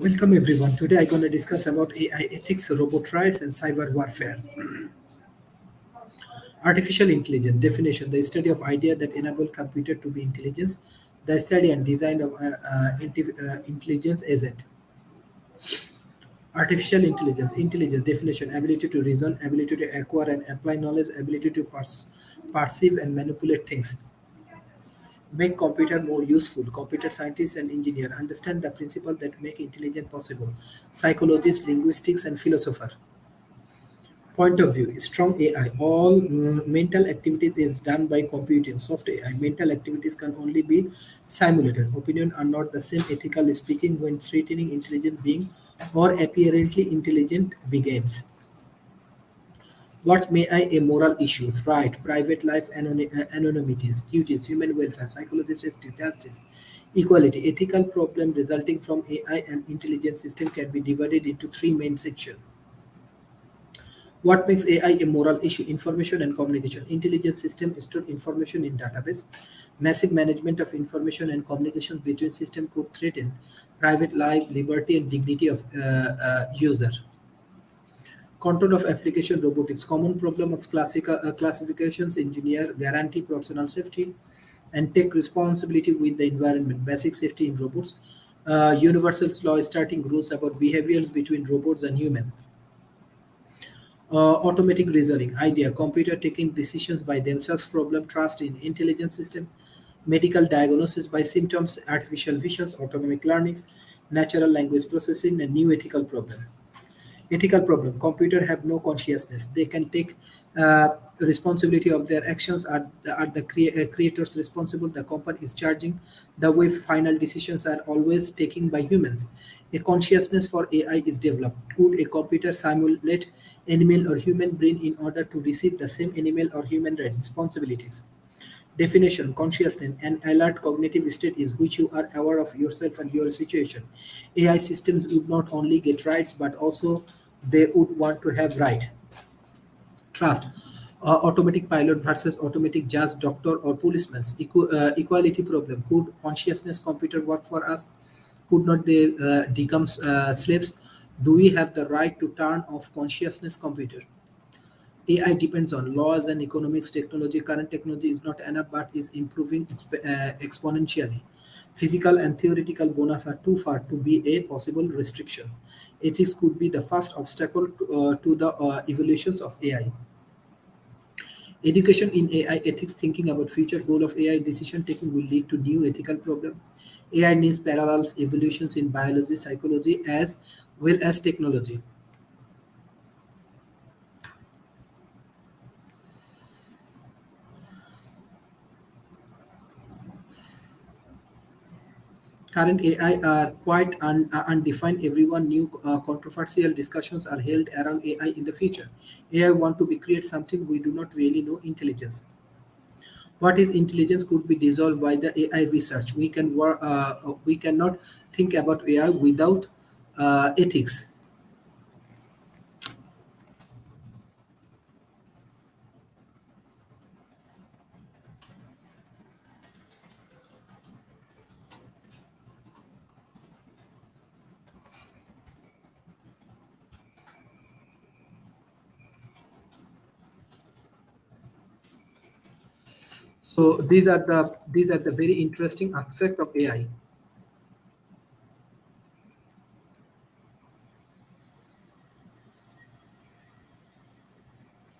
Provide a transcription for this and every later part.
Welcome everyone. Today I'm going to discuss about AI ethics, robot rights, and cyber warfare. Artificial intelligence definition: the study of idea that enable computer to be intelligence, the study and design of intelligence agent. Artificial intelligence definition: ability to reason, ability to acquire and apply knowledge, ability to perceive and manipulate things. Make computer more useful. Computer scientists and engineer understand the principle that make intelligence possible. Psychologists, linguistics, and philosopher. Point of view: strong AI. All mental activities is done by computing. Soft AI. Mental activities can only be simulated. Opinion are not the same. Ethical speaking, when threatening intelligent being or apparently intelligent begins. What's may I a moral issues? Right, private life, anonymities, duties, human welfare, psychology, safety, justice, equality. Ethical problem resulting from AI and intelligence system can be divided into three main sections. What makes AI a moral issue? Information and communication. Intelligence system store information in database. Massive management of information and communications between systems could threaten private life, liberty, and dignity of user. Control of application robotics. Common problem of classifications engineer guarantee personal safety and take responsibility with the environment. Basic safety in robots. Universal law starting rules about behaviors between robots and humans. Automatic reasoning idea: computer taking decisions by themselves. Problem: trust in intelligence system. Medical diagnosis by symptoms. Artificial visions, autonomic learnings, natural language processing, and new ethical problem. Ethical problem: computer have no consciousness. They can take responsibility of their actions. Are the creators responsible? The company is charging. The way final decisions are always taken by humans. A consciousness for AI is developed. Could a computer simulate animal or human brain in order to receive the same animal or human responsibilities? Definition: consciousness, an alert cognitive state is which you are aware of yourself and your situation. AI systems would not only get rights but also they would want to have right. Trust. Automatic pilot versus automatic judge, doctor, or policeman. Equality problem: could consciousness computer work for us? Could not they become slaves? Do we have the right to turn off consciousness computer? AI depends on laws and economics. Technology. Current technology is not enough but is improving exponentially. Physical and theoretical bonus are too far to be a possible restriction. Ethics could be the first obstacle to the evolutions of AI. Education in AI ethics: thinking about future goal of AI decision taking will lead to new ethical problem. AI needs parallels evolutions in biology, psychology, as well as technology. Current AI are quite undefined. Everyone new controversial discussions are held around AI in the future. AI want to be create something we do not really know. Intelligence. What is intelligence could be dissolved by the AI research. We cannot think about AI without ethics. So these are the very interesting aspect of AI.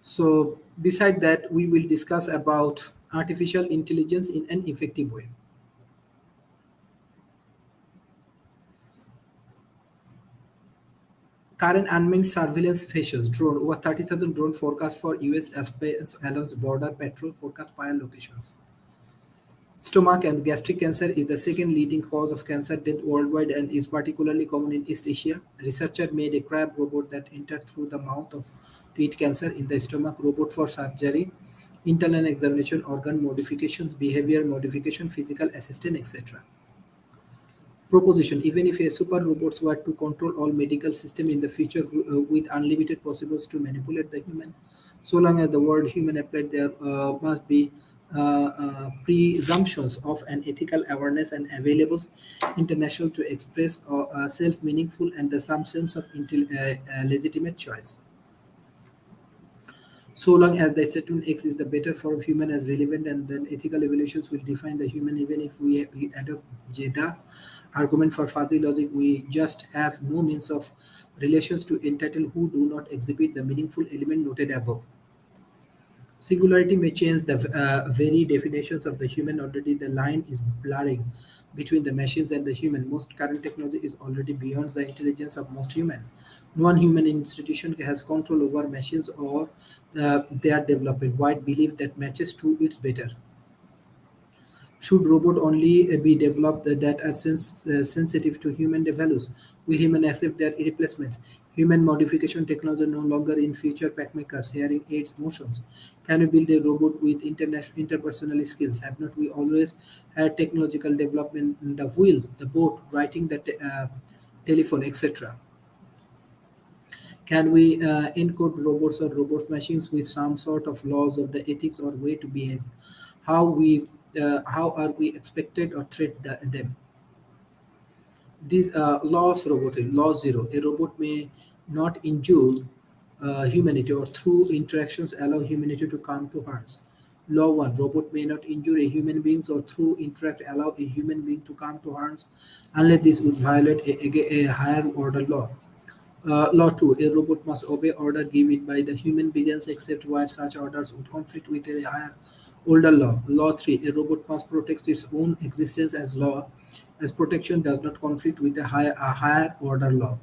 So beside that, we will discuss about artificial intelligence in an effective way. Current unmanned surveillance features drone over 30,000 drone forecast for US airspace along border patrol forecast fire locations. Stomach and gastric cancer is the second leading cause of cancer death worldwide and is particularly common in East Asia. Researcher made a crab robot that entered through the mouth of to eat cancer in the stomach. Robot for surgery, internal examination, organ modifications, behavior modification, physical assistant, etc. Proposition: even if a super robots were to control all medical system in the future with unlimited possibles to manipulate the human, so long as the word human applied there must be presumptions of an ethical awareness and available international to express self-meaningful and some sense of legitimate choice. So long as the certain X is the better for human as relevant, and then ethical evaluations will define the human. Even if we adopt Jeda argument for fuzzy logic, we just have no means of relations to entitle who do not exhibit the meaningful element noted above. Singularity may change the very definitions of the human. Already, the line is blurring between the machines and the human. Most current technology is already beyond the intelligence of most human. No one human institution has control over machines or their development. White believe that matches to its better. Should robot only be developed that are sensitive to human values? Will human accept their replacements? Human modification technology no longer in future pacemakers, hearing aids, motions. Can we build a robot with interpersonal skills? Have not we always had technological development in the wheels, the boat, writing the telephone, etc.? Can we encode robots or robots machines with some sort of laws of the ethics or way to behave? How are we expected or treat them? These laws robotic law zero. A robot may not injure humanity or through interactions allow humanity to come to harms. Law one. Robot may not injure a human beings or through interact allow a human being to come to harms unless this would violate a higher order law. Law 2. A robot must obey order given by the human beings except where such orders would conflict with a higher older law. Law 3. A robot must protect its own existence as law, as protection does not conflict with a higher order law.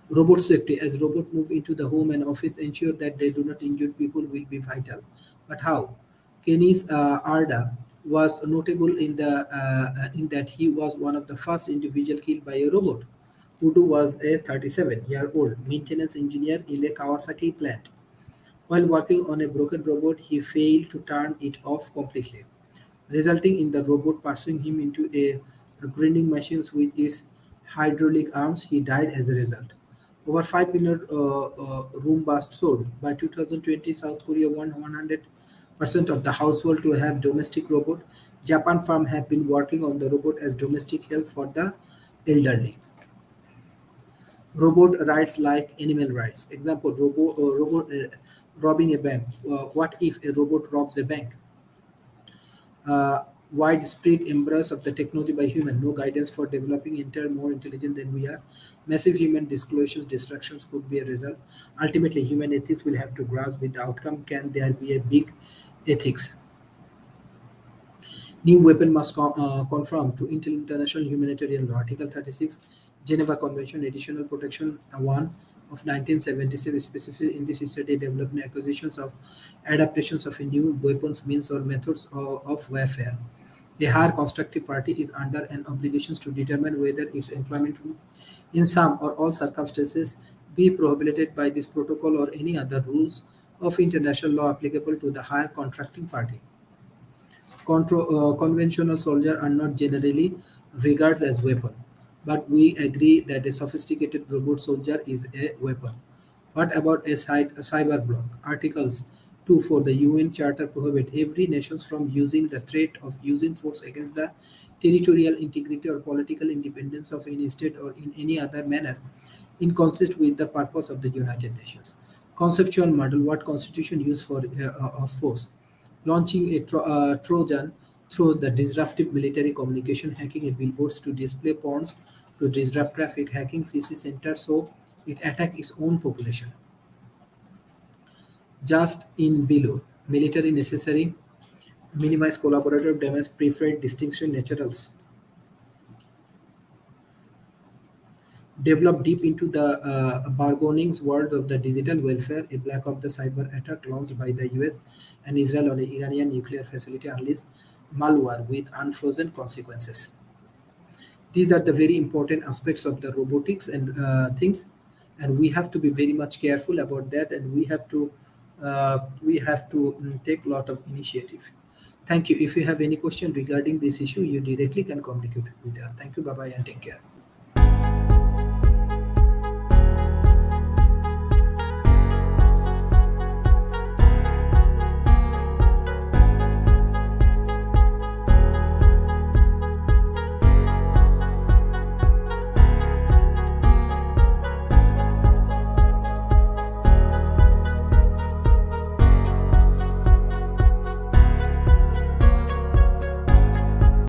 Robot safety. As robots move into the home and office, ensure that they do not injure people will be vital. But how? Kenny's Arda was notable in that he was one of the first individual killed by a robot. Udo was a 37-year-old maintenance engineer in a Kawasaki plant. While working on a broken robot, he failed to turn it off completely, resulting in the robot pursuing him into a grinding machine with its hydraulic arms. He died as a result. Over 5 million Roombas sold. By 2020, South Korea won 100% of the household to have domestic robot. Japan firm have been working on the robot as domestic help for the elderly. Robot rights like animal rights. Example: robot robbing a bank. What if a robot robs a bank? Widespread embrace of the technology by human, no guidance for developing more intelligent than we are. Massive human disclosures, distractions could be a result. Ultimately, human ethics will have to grasp with the outcome. Can there be a big ethics? New weapon must conform to international humanitarian law. Article 36, Geneva Convention, Additional Protection 1 of 1977, specifically in this study development acquisitions of adaptations of a new weapons, means or methods of warfare. A higher constructive party is under an obligation to determine whether its employment would, in some or all circumstances, be prohibited by this protocol or any other rules of international law applicable to the higher contracting party. Conventional soldiers are not generally regarded as weapon, but we agree that a sophisticated robot soldier is a weapon. What about a cyber bloc? Articles 2 for the UN Charter prohibit every nation from using the threat of using force against the territorial integrity or political independence of any state or in any other manner inconsistent with the purpose of the United Nations. Conceptual model: what constitution use for of force? Launching a Trojan through the disruptive military communication, hacking a billboards to display pawns to disrupt traffic, hacking CC center so it attack its own population. Just in below, military necessary, minimize collaborative damage, preferred distinction naturals. Develop deep into the bargainings world of the digital welfare, a black of the cyber attack launched by the US and Israel on an Iranian nuclear facility unleashed malware with unfrozen consequences. These are the very important aspects of the robotics and things, and we have to be very much careful about that, and we have to take a lot of initiative. Thank you. If you have any question regarding this issue, you directly can communicate with us. Thank you. Bye bye and take care.